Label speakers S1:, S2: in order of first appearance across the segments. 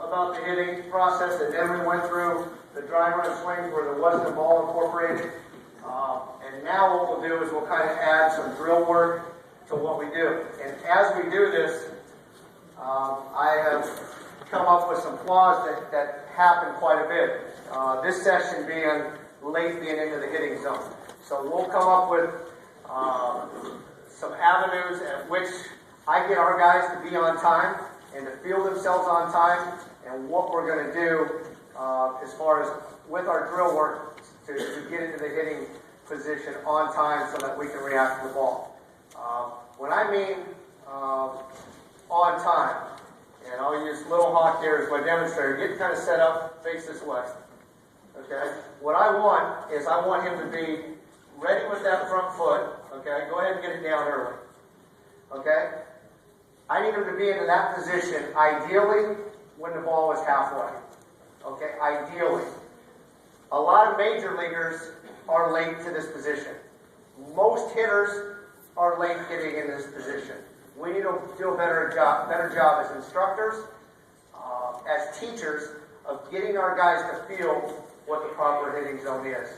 S1: about the hitting process, and then we went through the dry run swings where there wasn't a ball incorporated. And now what we'll do is we'll kind of add some drill work to what we do. And as we do this, I have come up with some flaws that happen quite a bit. This session being late being into the hitting zone. So we'll come up with some avenues at which I get our guys to be on time and to feel themselves on time, and what we're going to do as far as with our drill work to get into the hitting position on time so that we can react to the ball. When I mean on time, and I'll use Little Hawk here as my demonstrator, get kind of set up, face this way. Okay? What I want is I want him to be ready with that front foot. Okay? Go ahead and get it down early. Okay? I need him to be into that position, ideally, when the ball is halfway. Okay? Ideally. A lot of major leaguers are late to this position. Most hitters are late getting in this position. We need to do a better job as instructors, as teachers, of getting our guys to feel what the proper hitting zone is.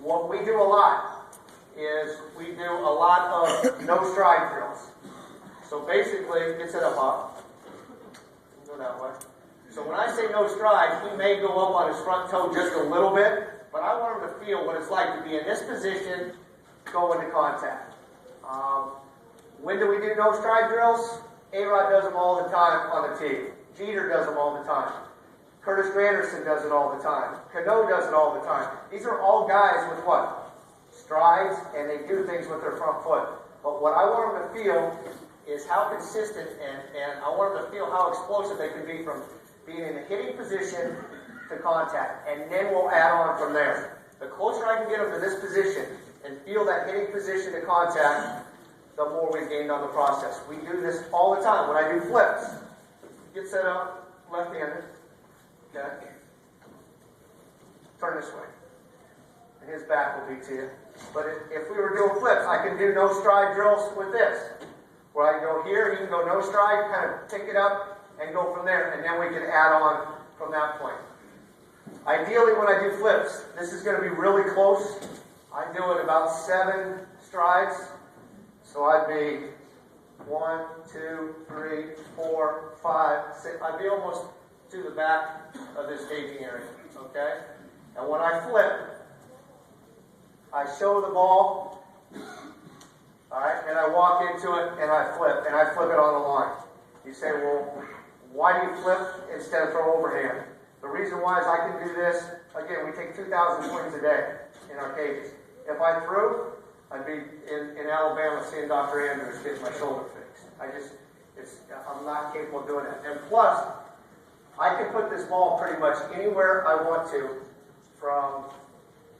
S1: What we do a lot is we do a lot of no stride drills. So basically, get set up, Hawk. Go that way. So when I say no stride, he may go up on his front toe just a little bit, but I want him to feel what it's like to be in this position, go into contact. When do we do no stride drills? A-Rod does them all the time on the tee. Jeter does them all the time. Curtis Granderson does it all the time. Cano does it all the time. These are all guys with what? Strides, and they do things with their front foot. But what I want them to feel is how consistent, and I want them to feel how explosive they can be from being in the hitting position to contact. And then we'll add on from there. The closer I can get them to this position and feel that hitting position to contact, the more we've gained on the process. We do this all the time. When I do flips, get set up, left-handed, okay? Turn this way. And his back will be to you. But if we were doing flips, I can do no stride drills with this. Where I can go here, he can go no stride, kind of pick it up, and go from there. And then we can add on from that point. Ideally, when I do flips, this is going to be really close. I do it about 7 strides. So I'd be 1, 2, 3, 4, 5, 6. I'd be almost to the back of this staging area. Okay? And when I flip, I show the ball. Alright, and I walk into it and I flip it on the line. You say, well, why do you flip instead of throw overhand? The reason why is I can do this. Again, we take 2,000 swings a day in our cages. If I threw, I'd be in Alabama seeing Dr. Andrews getting my shoulder fixed. I'm not capable of doing that. And plus, I can put this ball pretty much anywhere I want to from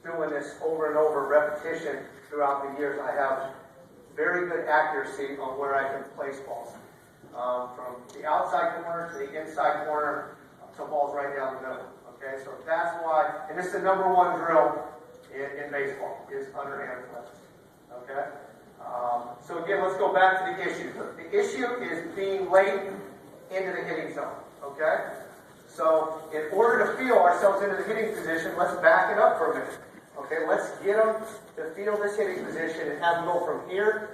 S1: doing this over and over, repetition throughout the years. I have very good accuracy on where I can place balls. From the outside corner to the inside corner to balls right down the middle. Okay, so that's why, and this is the number 1 drill in baseball, is underhand flips. Okay? So again, let's go back to the issue. The issue is being late into the hitting zone. Okay? So in order to feel ourselves into the hitting position, let's back it up for a minute. Okay, let's get them to feel this hitting position and have them go from here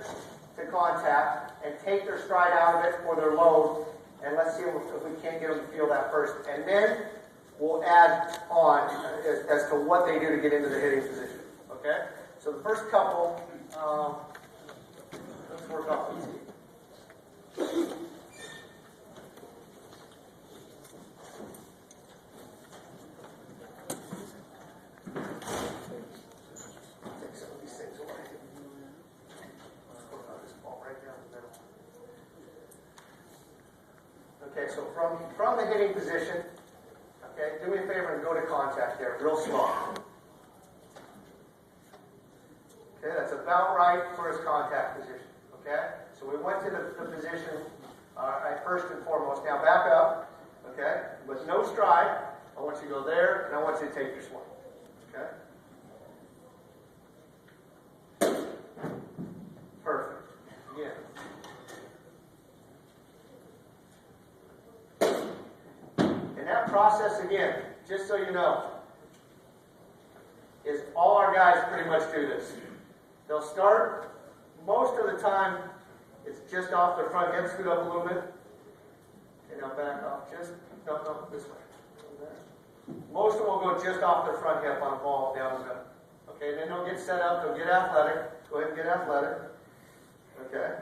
S1: to contact and take their stride out of it or their load, and let's see if we can't get them to feel that first. And then we'll add on as to what they do to get into the hitting position. Okay? So the first couple, let's work off these. Take some of these things away. Let's work on this ball right down the middle. Okay, so from the hitting position, okay, do me a favor and go to contact there, real small. Okay, that's about right for his contact position. Okay, so we went to the position first and foremost. Now back up. Okay, with no stride, I want you to go there, and I want you to take your swing. Okay. Perfect. Again. process again, just so you know, is all our guys pretty much do this. They'll start, most of the time, it's just off their front hip, scoot up a little bit. And now back off, just, no, this way. Most of them will go just off their front hip on a ball down the middle. Okay, and then they'll get set up, they'll get athletic. Go ahead and get athletic. Okay.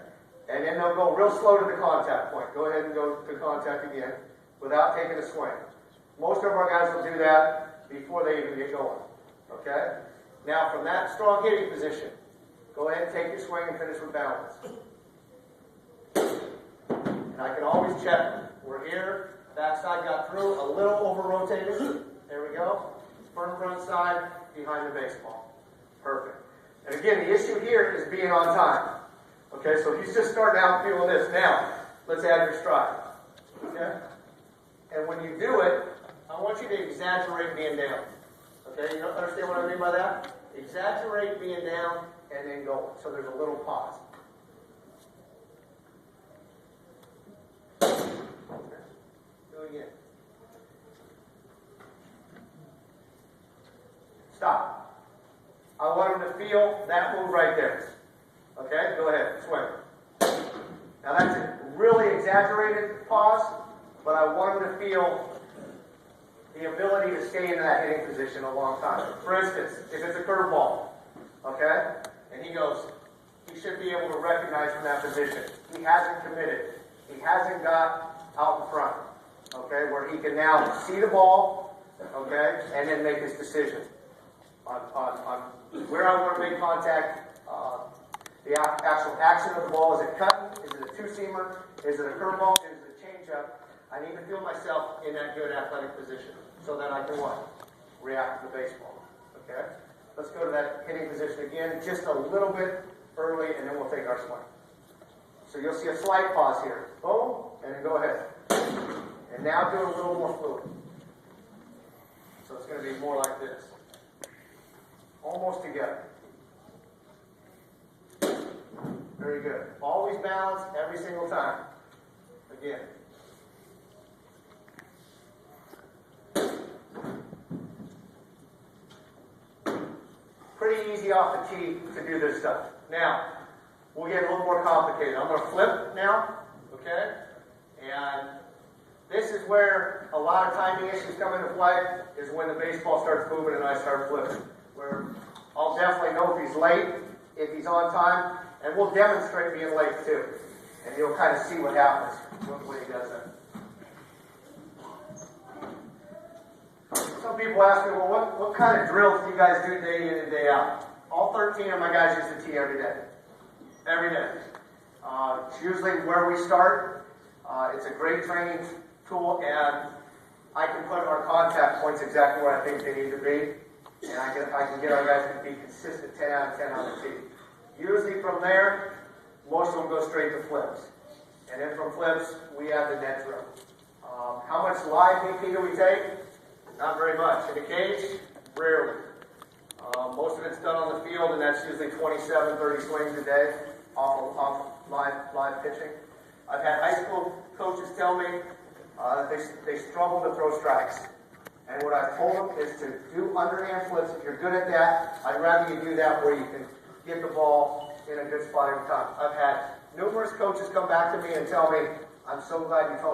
S1: And then they'll go real slow to the contact point. Go ahead and go to contact again without taking a swing. Most of our guys will do that before they even get going. Okay? Now, from that strong hitting position, go ahead and take your swing and finish with balance. And I can always check. We're here. Backside got through. A little over-rotated. There we go. Firm front side behind the baseball. Perfect. And again, the issue here is being on time. Okay, so he's just starting out feeling this. Now, let's add your stride. Okay? And when you do it, I want you to exaggerate being down. Okay, you understand what I mean by that? Exaggerate being down and then going. So there's a little pause. Okay. Do it again. Stop. I want him to feel that move right there. Okay, go ahead, swing. Now that's a really exaggerated pause, but I want him to feel the ability to stay in that hitting position a long time. For instance, if it's a curveball, okay, and he goes, he should be able to recognize from that position. He hasn't committed. He hasn't got out in front, okay, where he can now see the ball, okay, and then make his decision on where I want to make contact. The actual action of the ball, is it cutting? Is it a two-seamer? Is it a curveball? Is it a changeup? I need to feel myself in that good athletic position so that I can what? React to the baseball. Okay? Let's go to that hitting position again, just a little bit early, and then we'll take our swing. So you'll see a slight pause here. Boom, and then go ahead. And now do it a little more fluid. So it's going to be more like this. Almost together. Very good. Always balance every single time. Again. Pretty easy off the tee to do this stuff. Now, we'll get a little more complicated. I'm going to flip now. Okay? And this is where a lot of timing issues come into play, is when the baseball starts moving and I start flipping. Where I'll definitely know if he's late, if he's on time, and we'll demonstrate being late too. And you'll kind of see what happens when he does that. Some people ask me, well, what kind of drills do you guys do day in and day out? All 13 of my guys use the tee every day. Every day. It's usually where we start. It's a great training tool, and I can put our contact points exactly where I think they need to be. And I can get our guys to be consistent 10 out of 10 on the tee. Usually from there, most of them go straight to flips. And then from flips, we have the net drill. How much live BP do we take? Not very much. In the cage, rarely. Most of it's done on the field, and that's usually 27, 30 swings a day off live pitching. I've had high school coaches tell me that they struggle to throw strikes. And what I've told them is to do underhand flips. If you're good at that, I'd rather you do that where you can get the ball in a good spot every time. I've had numerous coaches come back to me and tell me, I'm so glad you told me